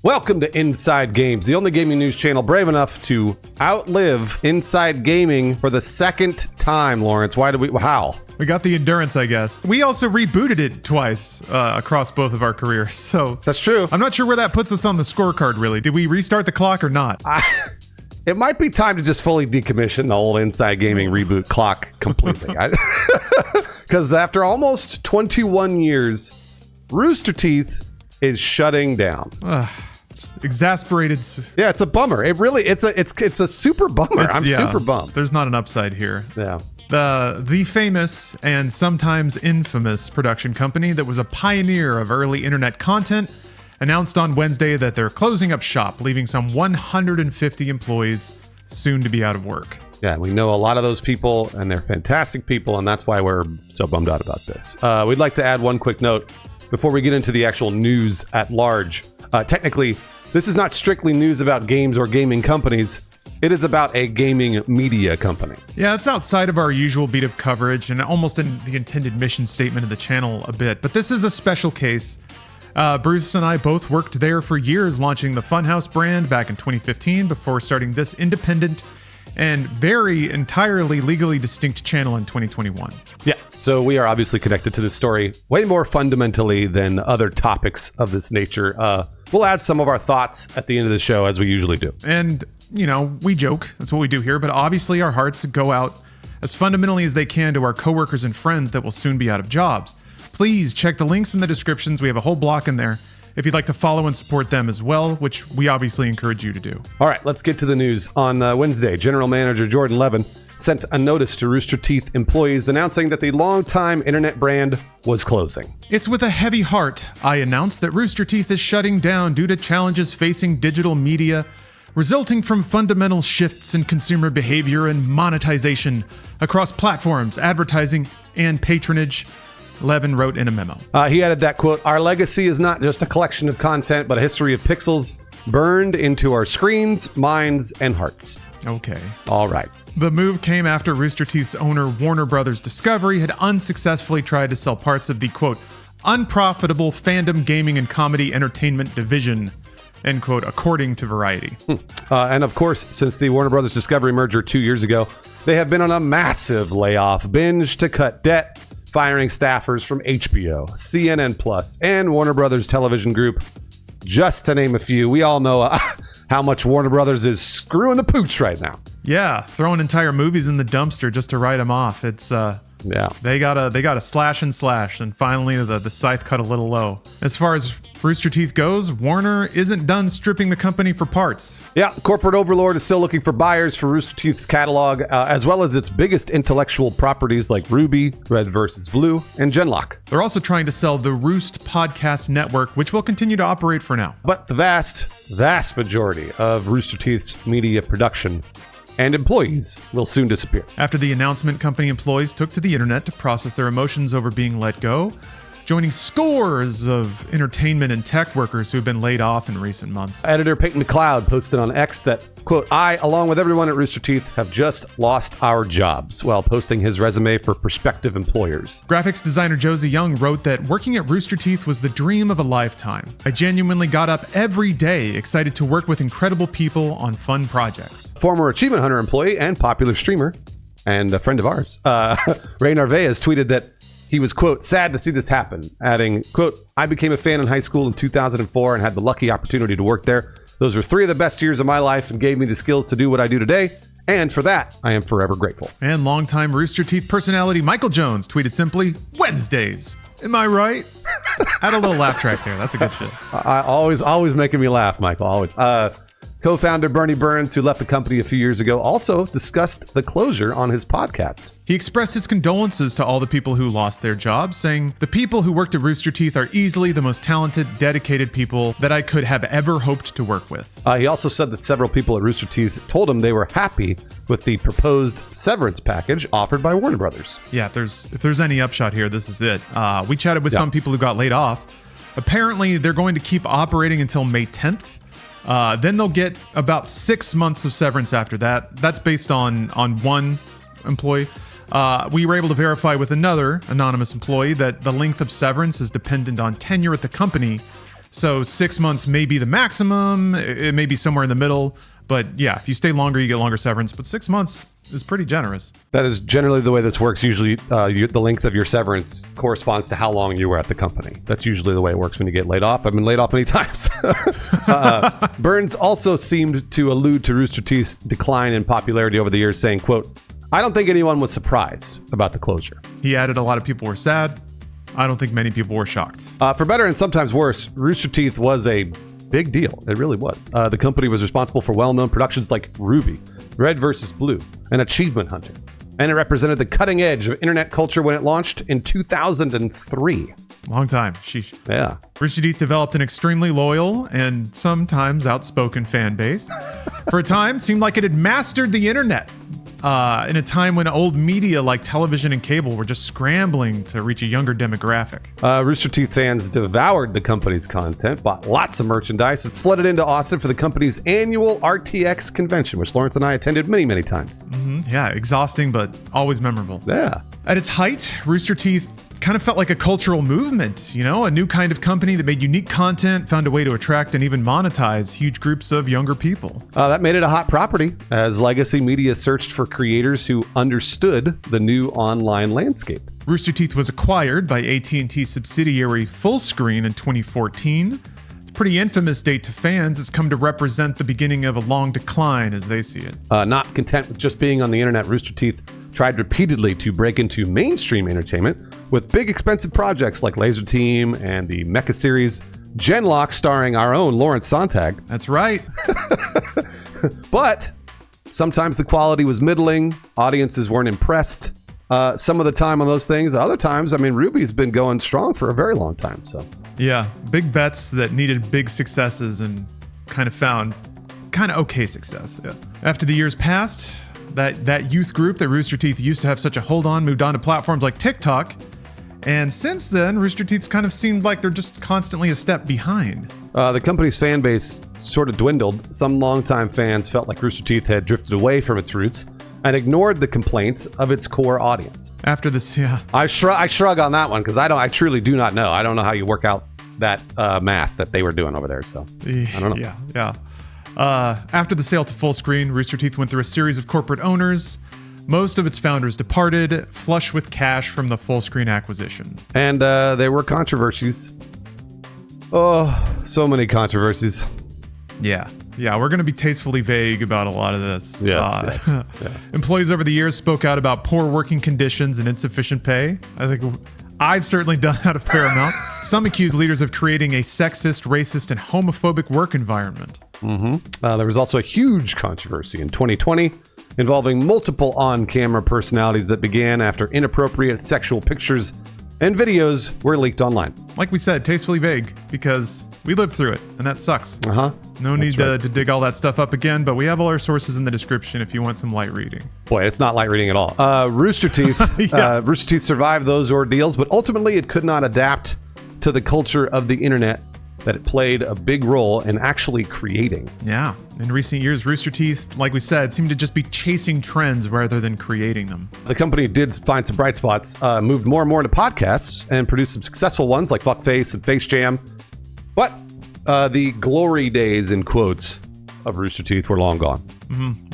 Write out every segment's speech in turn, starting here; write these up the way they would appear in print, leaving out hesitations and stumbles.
Welcome to Inside Games, the only gaming news channel brave enough to outlive Inside Gaming for the second time, Lawrence. How? We got the endurance, I guess. We also rebooted it twice across both of our careers, so... That's true. I'm not sure where that puts us on the scorecard, really. Did we restart the clock or not? It might be time to just fully decommission the old Inside Gaming reboot clock completely. Because after almost 21 years, Rooster Teeth is shutting down. Just exasperated. Yeah, it's a bummer. It's a super bummer. I'm super bummed. There's not an upside here. Yeah. The famous and sometimes infamous production company that was a pioneer of early internet content announced on Wednesday that they're closing up shop, leaving some 150 employees soon to be out of work. Yeah, we know a lot of those people, and they're fantastic people, and that's why we're so bummed out about this. We'd like to add one quick note before we get into the actual news at large. Technically, this is not strictly news about games or gaming companies. It is about a gaming media company. Yeah, it's outside of our usual beat of coverage and almost in the intended mission statement of the channel a bit, but this is a special case. Bruce and I both worked there for years, launching the Funhouse brand back in 2015 before starting this independent and very entirely legally distinct channel in 2021. Yeah, so we are obviously connected to this story way more fundamentally than other topics of this nature. We'll add some of our thoughts at the end of the show, as we usually do. And, we joke. That's what we do here. But obviously our hearts go out as fundamentally as they can to our coworkers and friends that will soon be out of jobs. Please check the links in the descriptions. We have a whole block in there if you'd like to follow and support them as well, which we obviously encourage you to do. All right, let's get to the news. On Wednesday, General Manager Jordan Levin sent a notice to Rooster Teeth employees announcing that the longtime internet brand was closing. It's with a heavy heart I announce that Rooster Teeth is shutting down due to challenges facing digital media, resulting from fundamental shifts in consumer behavior and monetization across platforms, advertising, and patronage. Levin wrote in a memo. He added that, quote, "Our legacy is not just a collection of content, but a history of pixels burned into our screens, minds, and hearts." Okay. All right. The move came after Rooster Teeth's owner, Warner Brothers Discovery, had unsuccessfully tried to sell parts of the, quote, unprofitable fandom gaming and comedy entertainment division, end quote, according to Variety. And of course, since the Warner Brothers Discovery merger 2 years ago, they have been on a massive layoff binge to cut debt, firing staffers from HBO, CNN Plus, and Warner Brothers Television Group, just to name a few. We all know how much Warner Brothers is screwing the pooch right now. Yeah, throwing entire movies in the dumpster just to write them off. It's yeah, they gotta slash, and finally the scythe cut a little low. As far as Rooster Teeth goes, Warner isn't done stripping the company for parts. Yeah, corporate overlord is still looking for buyers for Rooster Teeth's catalog, as well as its biggest intellectual properties like Ruby, Red vs. Blue, and Genlock. They're also trying to sell the Roost podcast network, which will continue to operate for now. But the vast majority of Rooster Teeth's media production and employees will soon disappear. After the announcement, company employees took to the internet to process their emotions over being let go, joining scores of entertainment and tech workers who have been laid off in recent months. Editor Peyton McLeod posted on X that, quote, "I, along with everyone at Rooster Teeth, have just lost our jobs," while posting his resume for prospective employers. Graphics designer Josie Young wrote that working at Rooster Teeth was the dream of a lifetime. I genuinely got up every day excited to work with incredible people on fun projects. Former Achievement Hunter employee and popular streamer, and a friend of ours, Ray Narvaez tweeted that he was, quote, "sad to see this happen," adding, quote, "I became a fan in high school in 2004 and had the lucky opportunity to work there. Those were 3 of the best years of my life and gave me the skills to do what I do today. And for that, I am forever grateful." And longtime Rooster Teeth personality Michael Jones tweeted simply, "Wednesdays. Am I right?" Add a little laugh track there. That's a good shit. Always making me laugh, Michael. Always. Co-founder Bernie Burns, who left the company a few years ago, also discussed the closure on his podcast. He expressed his condolences to all the people who lost their jobs, saying, "The people who worked at Rooster Teeth are easily the most talented, dedicated people that I could have ever hoped to work with." He also said that several people at Rooster Teeth told him they were happy with the proposed severance package offered by Warner Brothers. Yeah, if there's any upshot here, this is it. We chatted with some people who got laid off. Apparently, they're going to keep operating until May 10th. Then they'll get about 6 months of severance after that. That's based on one employee. We were able to verify with another anonymous employee that the length of severance is dependent on tenure at the company, So 6 months may be the maximum. It may be somewhere in the middle. But yeah, if you stay longer, you get longer severance. But 6 months is pretty generous. That is generally the way this works. Usually the length of your severance corresponds to how long you were at the company. That's usually the way it works when you get laid off. I've been laid off many times. Burns also seemed to allude to Rooster Teeth's decline in popularity over the years, saying, quote, "I don't think anyone was surprised about the closure." He added a lot of people were sad. I don't think many people were shocked. For better and sometimes worse, Rooster Teeth was a big deal. It really was. The company was responsible for well-known productions like Ruby, Red vs. Blue, and Achievement Hunter. And it represented the cutting edge of internet culture when it launched in 2003. Long time. Sheesh. Yeah. Rooster Teeth developed an extremely loyal and sometimes outspoken fan base. For a time, seemed like it had mastered the internet. In a time when old media like television and cable were just scrambling to reach a younger demographic. Rooster Teeth fans devoured the company's content, bought lots of merchandise, and flooded into Austin for the company's annual RTX convention, which Lawrence and I attended many, many times. Yeah, exhausting, but always memorable. Yeah. At its height, Rooster Teeth kind of felt like a cultural movement, you know, a new kind of company that made unique content, found a way to attract and even monetize huge groups of younger people. That made it a hot property as legacy media searched for creators who understood the new online landscape. Rooster Teeth was acquired by AT&T subsidiary Fullscreen in 2014. It's a pretty infamous date to fans. It's come to represent the beginning of a long decline as they see it. Not content with just being on the internet, Rooster Teeth tried repeatedly to break into mainstream entertainment with big expensive projects like Laser Team and the Mecha series Genlock starring our own Lawrence Sonntag. That's right. But sometimes the quality was middling, audiences weren't impressed some of the time on those things. Other times, I mean, Ruby's been going strong for a very long time. So yeah, big bets that needed big successes and kind of found kind of okay success. Yeah. After the years passed, that youth group that Rooster Teeth used to have such a hold on moved on to platforms like TikTok. And since then, Rooster Teeth's kind of seemed like they're just constantly a step behind. The company's fan base sort of dwindled. Some longtime fans felt like Rooster Teeth had drifted away from its roots and ignored the complaints of its core audience. After this, yeah. I shrug on that one because I truly do not know. I don't know how you work out that math that they were doing over there. So I don't know. Yeah. After the sale to Fullscreen, Rooster Teeth went through a series of corporate owners. Most of its founders departed, flush with cash from the Fullscreen acquisition. And there were controversies. Oh, so many controversies. Yeah, we're going to be tastefully vague about a lot of this. Yes. Yeah. Employees over the years spoke out about poor working conditions and insufficient pay. I think I've certainly done that a fair amount. Some accused leaders of creating a sexist, racist, and homophobic work environment. There was also a huge controversy in 2020 involving multiple on-camera personalities that began after inappropriate sexual pictures and videos were leaked online. Like we said, tastefully vague, because we lived through it, and that sucks. No need to dig all that stuff up again, but we have all our sources in the description if you want some light reading. Boy, it's not light reading at all. Rooster Teeth, Rooster Teeth survived those ordeals, but ultimately it could not adapt to the culture of the internet that it played a big role in actually creating. Yeah. In recent years, Rooster Teeth, like we said, seemed to just be chasing trends rather than creating them. The company did find some bright spots, moved more and more into podcasts, and produced some successful ones like Fuckface and Face Jam. But the glory days, in quotes, of Rooster Teeth were long gone.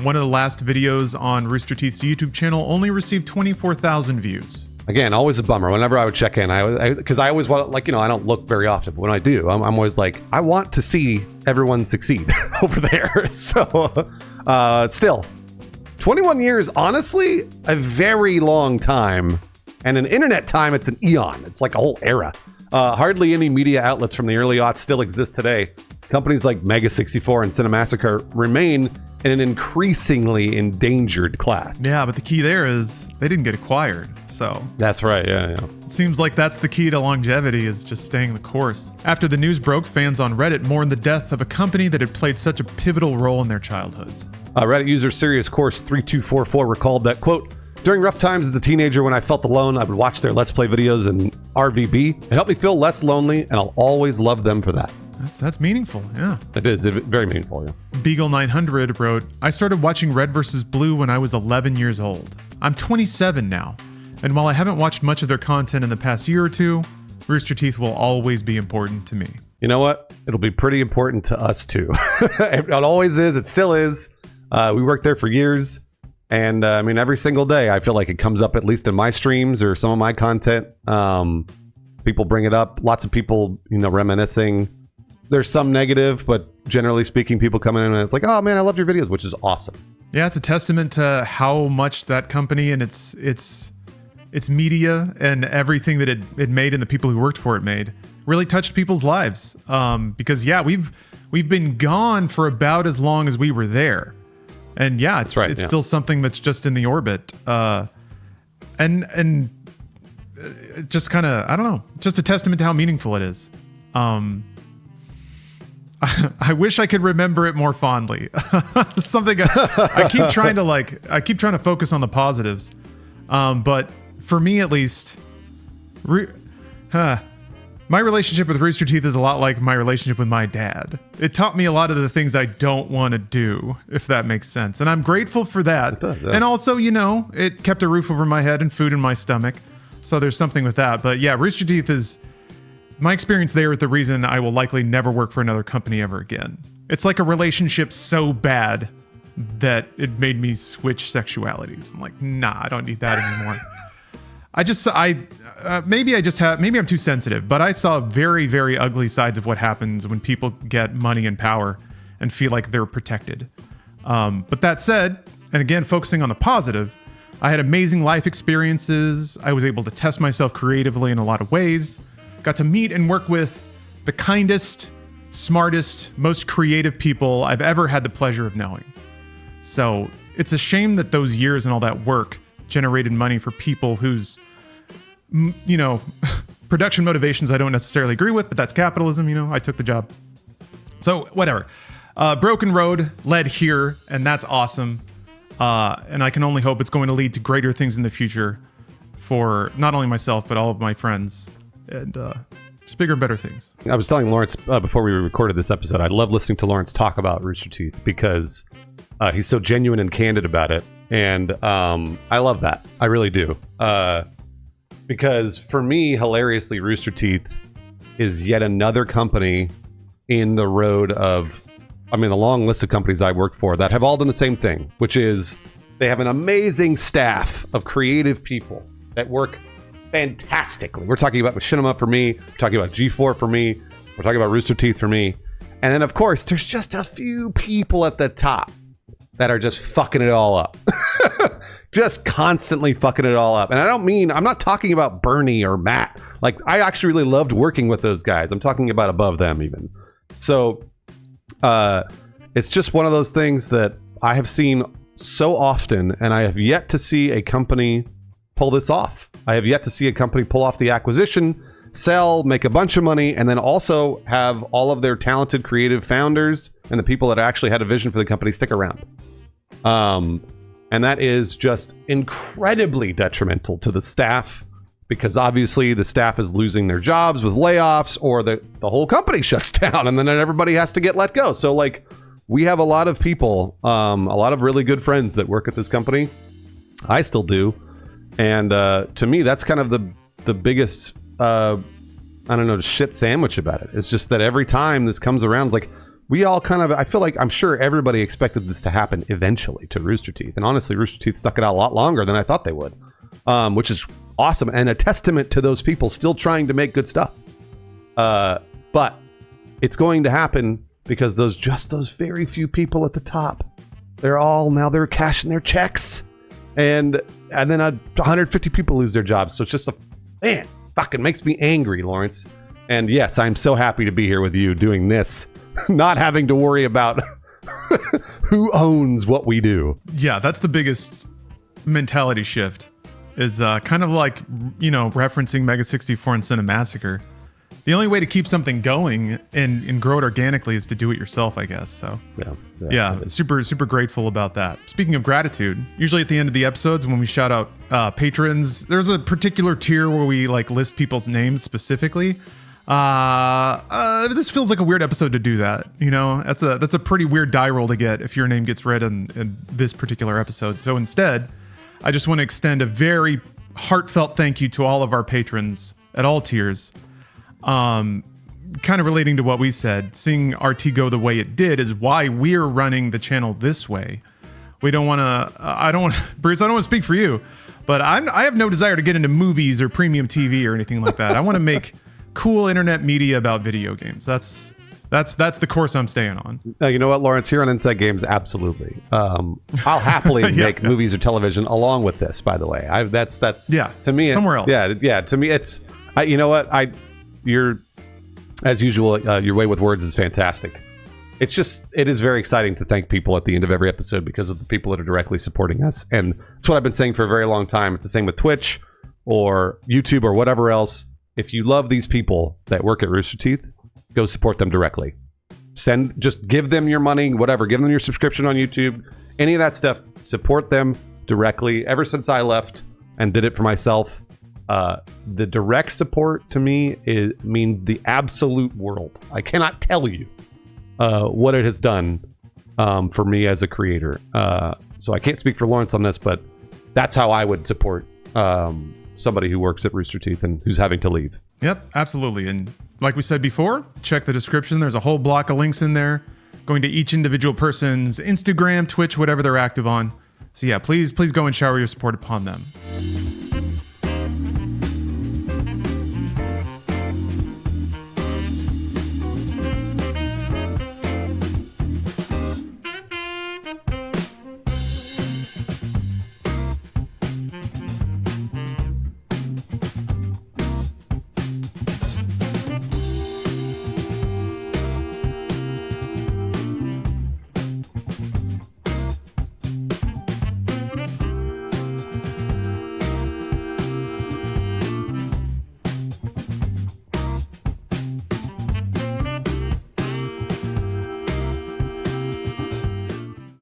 One of the last videos on Rooster Teeth's YouTube channel only received 24,000 views. Again, always a bummer. Whenever I would check in, because I always want, like, I don't look very often, but when I do, I'm always like, I want to see everyone succeed over there. So, still, 21 years, honestly, a very long time. And in internet time, it's an eon. It's like a whole era. Hardly any media outlets from the early aughts still exist today. Companies like Mega 64 and Cinemassacre remain in an increasingly endangered class. Yeah, but the key there is they didn't get acquired, so... That's right, yeah. It seems like that's the key to longevity, is just staying the course. After the news broke, fans on Reddit mourned the death of a company that had played such a pivotal role in their childhoods. Reddit user Serious Course 3244 recalled that, quote, "During rough times as a teenager when I felt alone, I would watch their Let's Play videos in RVB. It helped me feel less lonely, and I'll always love them for that." That's meaningful, yeah. It is very meaningful, yeah. Beagle900 wrote, "I started watching Red vs. Blue when I was 11 years old. I'm 27 now, and while I haven't watched much of their content in the past year or two, Rooster Teeth will always be important to me." You know what? It'll be pretty important to us too. It always is. It still is. We worked there for years. And I mean, every single day, I feel like it comes up at least in my streams or some of my content. People bring it up. Lots of people, reminiscing. There's some negative, but generally speaking, people come in and it's like, oh man, I loved your videos, which is awesome. Yeah, it's a testament to how much that company and its media and everything that it made and the people who worked for it made really touched people's lives. Because yeah, we've been gone for about as long as we were there. And yeah, it's still something that's just in the orbit. And just kind of, I don't know, just a testament to how meaningful it is. I wish I could remember it more fondly. Something I keep trying to focus on the positives. But for me at least, my relationship with Rooster Teeth is a lot like my relationship with my dad. It taught me a lot of the things I don't want to do, if that makes sense. And I'm grateful for that. It does, yeah. And also, it kept a roof over my head and food in my stomach. So there's something with that. But yeah, Rooster Teeth is... My experience there is the reason I will likely never work for another company ever again. It's like a relationship so bad that it made me switch sexualities. I'm like, nah, I don't need that anymore. Maybe I'm too sensitive, but I saw very, very ugly sides of what happens when people get money and power and feel like they're protected. But that said, and again, focusing on the positive, I had amazing life experiences. I was able to test myself creatively in a lot of ways. Got to meet and work with the kindest, smartest, most creative people I've ever had the pleasure of knowing. So it's a shame that those years and all that work generated money for people whose, production motivations I don't necessarily agree with, but that's capitalism, I took the job. So whatever. Broken road led here, and that's awesome. And I can only hope it's going to lead to greater things in the future for not only myself, but all of my friends. And just bigger and better things. I was telling Lawrence before we recorded this episode, I love listening to Lawrence talk about Rooster Teeth because he's so genuine and candid about it. And I love that. I really do. Because for me, hilariously, Rooster Teeth is yet another company in the road of, the long list of companies I worked for that have all done the same thing, which is they have an amazing staff of creative people that work fantastically. We're talking about Machinima for me. We're talking about G4 for me. We're talking about Rooster Teeth for me. And then, of course, there's just a few people at the top that are just fucking it all up. Just constantly fucking it all up. And I'm not talking about Bernie or Matt. Like, I actually really loved working with those guys. I'm talking about above them even. So, it's just one of those things that I have seen so often, and I have yet to see a company pull this off. I have yet to see a company pull off the acquisition, sell, make a bunch of money, and then also have all of their talented creative founders and the people that actually had a vision for the company stick around. And that is just incredibly detrimental to the staff, because obviously the staff is losing their jobs with layoffs, or the whole company shuts down and then everybody has to get let go. So like, we have a lot of people, a lot of really good friends that work at this company. I still do. And to me, that's kind of the biggest, shit sandwich about it. It's just that every time this comes around, like, we all kind of, I feel like, I'm sure everybody expected this to happen eventually to Rooster Teeth. And honestly, Rooster Teeth stuck it out a lot longer than I thought they would, which is awesome. And a testament to those people still trying to make good stuff. But it's going to happen because those very few people at the top, they're cashing their checks. And then 150 people lose their jobs. So it's just fucking makes me angry, Lawrence. And yes, I'm so happy to be here with you doing this, not having to worry about who owns what we do. Yeah, that's the biggest mentality shift, is kind of like, referencing Mega 64 and Cinemassacre. The only way to keep something going and grow it organically is to do it yourself, I guess. So yeah, super, super grateful about that. Speaking of gratitude, usually at the end of the episodes when we shout out patrons, there's a particular tier where we list people's names specifically. This feels like a weird episode to do that. That's a pretty weird die roll to get if your name gets read in this particular episode. So instead, I just want to extend a very heartfelt thank you to all of our patrons at all tiers. kind of relating to what we said, seeing RT go the way it did is why we're running the channel this way. We don't want to, Bruce, I don't want to speak for you, but I have no desire to get into movies or premium TV or anything like that. I want to make cool internet media about video games. That's the course I'm staying on. You know what, Lawrence? Here on Inside Games, absolutely. I'll happily make movies or television along with this. By the way, that's to me somewhere else. Yeah. To me, it's you know what you're as usual. Your way with words is fantastic. It is very exciting to thank people at the end of every episode because of the people that are directly supporting us, and that's what I've been saying for a very long time. It's the same with Twitch or YouTube or whatever else. If you love these people that work at Rooster Teeth, go support them directly. Just give them your money, whatever. Give them your subscription on YouTube. Any of that stuff, support them directly. Ever since I left and did it for myself, the direct support to me means the absolute world. I cannot tell you what it has done for me as a creator. So I can't speak for Lawrence on this, but that's how I would support somebody who works at Rooster Teeth and who's having to leave. Yep, absolutely. And like we said before, check the description. There's a whole block of links in there going to each individual person's Instagram, Twitch, whatever they're active on. So yeah, please go and shower your support upon them.